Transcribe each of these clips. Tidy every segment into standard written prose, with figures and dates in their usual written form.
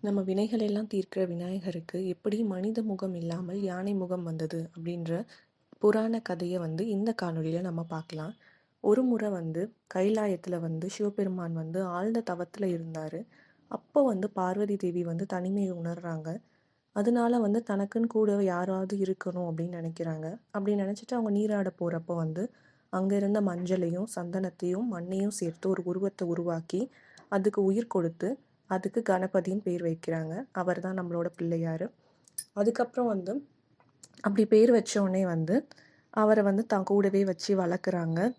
நம்ம வினைகள் எல்லாம் தீர்க்கிற விநாயகருக்கு எப்படி மனித முகம் இல்லாமல் யானை முகம் வந்தது அப்படின்ற புராண கதையை இந்த காணொளியில் நம்ம பார்க்கலாம். ஒரு முறை கைலாயத்தில் சிவபெருமான் ஆழ்ந்த தவத்தில் இருந்தார். அப்போ பார்வதி தேவி தனிமையை உணர்றாங்க. அதனால தனக்குன்னு கூட யாராவது இருக்கணும் அப்படின்னு நினைக்கிறாங்க. அப்படி நினச்சிட்டு அவங்க நீராட போகிறப்போ அங்கே இருந்த மஞ்சளையும் சந்தனத்தையும் மண்ணையும் சேர்த்து ஒரு உருவத்தை உருவாக்கி அதுக்கு உயிர் கொடுத்து அதுக்கு கணபதின்னு பேர் வைக்கிறாங்க. அவர் தான் நம்மளோட பிள்ளையார். அதுக்கப்புறம் அப்படி பேர் வச்சோடனே அவரை தான் கூடவே வச்சு வளர்க்குறாங்க.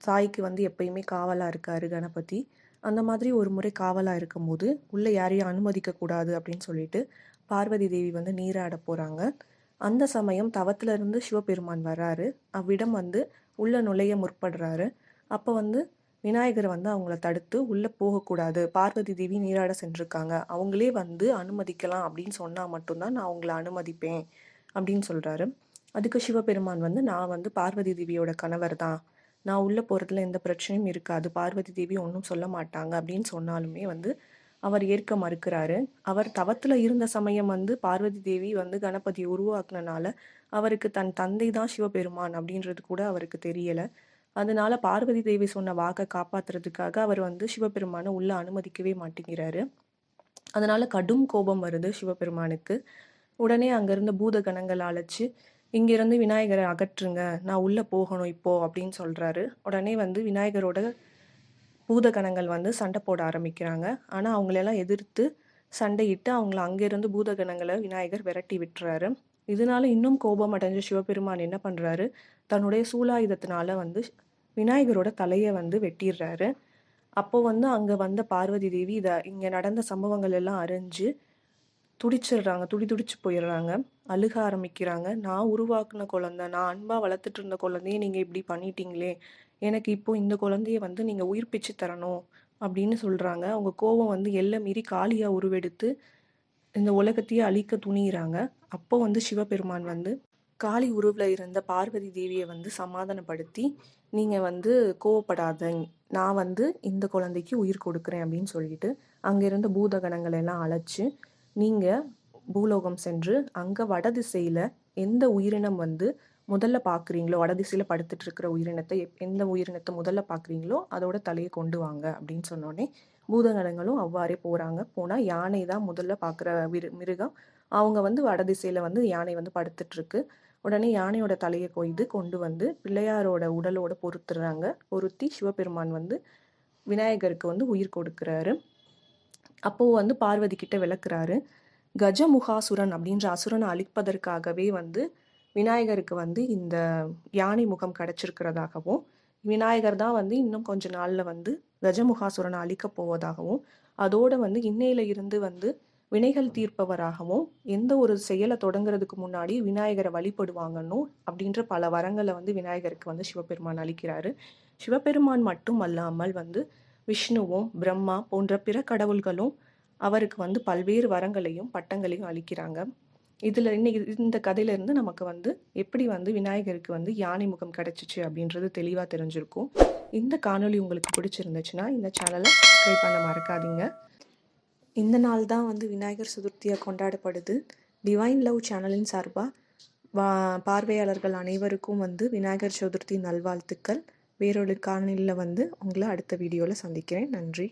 தாய்க்கு எப்பயுமே காவலாக இருக்கார் கணபதி. அந்த மாதிரி ஒரு முறை காவலாக இருக்கும்போது உள்ளே யாரையும் அனுமதிக்கக்கூடாது அப்படின்னு சொல்லிட்டு பார்வதி தேவி நீராட போகிறாங்க. அந்த சமயம் தவத்திலிருந்து சிவபெருமான் வர்றாரு. அவ்விடம் உள்ளே நுழைய முற்படுறாரு. அப்போ விநாயகர் அவங்கள தடுத்து உள்ளே போகக்கூடாது, பார்வதி தேவி நீராட சென்றிருக்காங்க, அவங்களே அனுமதிக்கலாம் அப்படின்னு சொன்னால் மட்டும்தான் நான் அவங்கள அனுமதிப்பேன் அப்படின்னு சொல்கிறாரு. அதுக்கு சிவபெருமான் நான் பார்வதி தேவியோட கணவர் தான், நான் உள்ளே போகிறதுல எந்த பிரச்சனையும் இருக்காது, பார்வதி தேவி ஒன்றும் சொல்ல மாட்டாங்க அப்படின்னு சொன்னாலுமே அவர் ஏற்க மறுக்கிறாரு. அவர் தவத்தில் இருந்த சமயம் பார்வதி தேவி கணபதியை உருவாக்குனனால அவருக்கு தன் தந்தை தான் சிவபெருமான் அப்படின்றது கூட அவருக்கு தெரியலை. அதனால பார்வதி தேவி சொன்ன வாக்கை காப்பாத்துறதுக்காக அவர் சிவபெருமானை உள்ள அனுமதிக்கவே மாட்டேங்கிறாரு. அதனால கடும் கோபம் வருது சிவபெருமானுக்கு. உடனே அங்கிருந்த பூத கணங்களை அழைச்சு இங்கிருந்து விநாயகரை அகற்றுங்க, நான் உள்ள போகணும் இப்போ அப்படின்னு சொல்றாரு. உடனே விநாயகரோட பூதகணங்கள் சண்டை போட ஆரம்பிக்கிறாங்க. ஆனால் அவங்களெல்லாம் எதிர்த்து சண்டையிட்டு அவங்கள அங்கிருந்து பூதகணங்களை விநாயகர் விரட்டி விட்டுறாரு. இதனால இன்னும் கோபம் அடைஞ்ச சிவபெருமான் என்ன பண்ணுறாரு, தன்னுடைய சூலாயுதத்தினால விநாயகரோட தலையை வெட்டிடுறாரு. அப்போ அங்கே வந்த பார்வதி தேவி இங்கே நடந்த சம்பவங்கள் எல்லாம் அறிஞ்சு துடிச்சிடுறாங்க, துடிச்சு போயிடுறாங்க, அழுக ஆரம்பிக்கிறாங்க. நான் உருவாக்குன குழந்தை, நான் அன்பாக வளர்த்துட்டு இருந்த குழந்தைய நீங்கள் இப்படி பண்ணிட்டீங்களே, எனக்கு இப்போ இந்த குழந்தைய நீங்கள் உயிர்ப்பிச்சு தரணும் அப்படின்னு சொல்கிறாங்க. அவங்க கோபம் எல்லை மீறி காளியாக உருவெடுத்து இந்த உலகத்தையே அழிக்க துணிகிறாங்க. அப்போ சிவபெருமான் காளி உருவில் இருந்த பார்வதி தேவியை சமாதானப்படுத்தி, நீங்கள் கோவப்படாத, நான் இந்த குழந்தைக்கு உயிர் கொடுக்குறேன் அப்படின்னு சொல்லிட்டு அங்கிருந்த பூதகணங்களை எல்லாம் அழைச்சு நீங்கள் பூலோகம் சென்று அங்கே வடதிசையில் எந்த உயிரினம் முதல்ல பார்க்குறீங்களோ, வடதிசையில் படுத்துட்டு இருக்கிற உயிரினத்தை எந்த உயிரினத்தை முதல்ல பார்க்குறீங்களோ அதோட தலையை கொண்டு வாங்க அப்படின்னு சொன்னோடனே பூதகணங்களும் அவ்வாறே போகிறாங்க. போனால் யானை தான் முதல்ல பார்க்குற மிருகம். அவங்க வடதிசையில் யானை படுத்துட்ருக்கு. உடனே யானையோட தலையை கொண்டு பிள்ளையாரோட உடலோட பொருத்துறாங்க. பொருத்தி சிவபெருமான் விநாயகருக்கு உயிர் கொடுக்குறாரு. அப்போது பார்வதி கிட்ட விளக்குறாரு. கஜமுகாசுரன் அப்படின்ற அசுரனை அழிப்பதற்காகவே விநாயகருக்கு இந்த யானை முகம் கிடைச்சிருக்கிறதாகவும், விநாயகர் தான் இன்னும் கொஞ்ச நாளில் கஜமுகாசுரனை அழிக்க போவதாகவும், அதோட இன்னையில இருந்து வினைகள் தீர்ப்பவராகவும், எந்த ஒரு செயலை தொடங்குறதுக்கு முன்னாடி விநாயகரை வழிபடுவாங்கன்னு அப்படின்ற பல வரங்களை விநாயகருக்கு சிவபெருமான் அளிக்கிறாரு. சிவபெருமான் மட்டும் அல்லாமல் விஷ்ணுவும் பிரம்மா போன்ற பிற கடவுள்களும் அவருக்கு பல்வேறு வரங்களையும் பட்டங்களையும் அளிக்கிறாங்க. இதில் இன்னைக்கு இந்த கதையிலேருந்து நமக்கு எப்படி விநாயகருக்கு யானை முகம் கிடைச்சிச்சு அப்படின்றது தெளிவாக தெரிஞ்சிருக்கும். இந்த காணொளி உங்களுக்கு பிடிச்சிருந்துச்சுன்னா இந்த சேனலை சப்ஸ்கிரைப் பண்ண மறக்காதீங்க. இந்த நாள் தான் விநாயகர் சதுர்த்தியாக கொண்டாடப்படுது. டிவைன் லவ் சேனலின் சார்பாக பார்வையாளர்கள் அனைவருக்கும் விநாயகர் சதுர்த்தி நல்வாழ்த்துக்கள். வேறொரு காணொளியில் உங்களை அடுத்த வீடியோவில் சந்திக்கிறேன். நன்றி.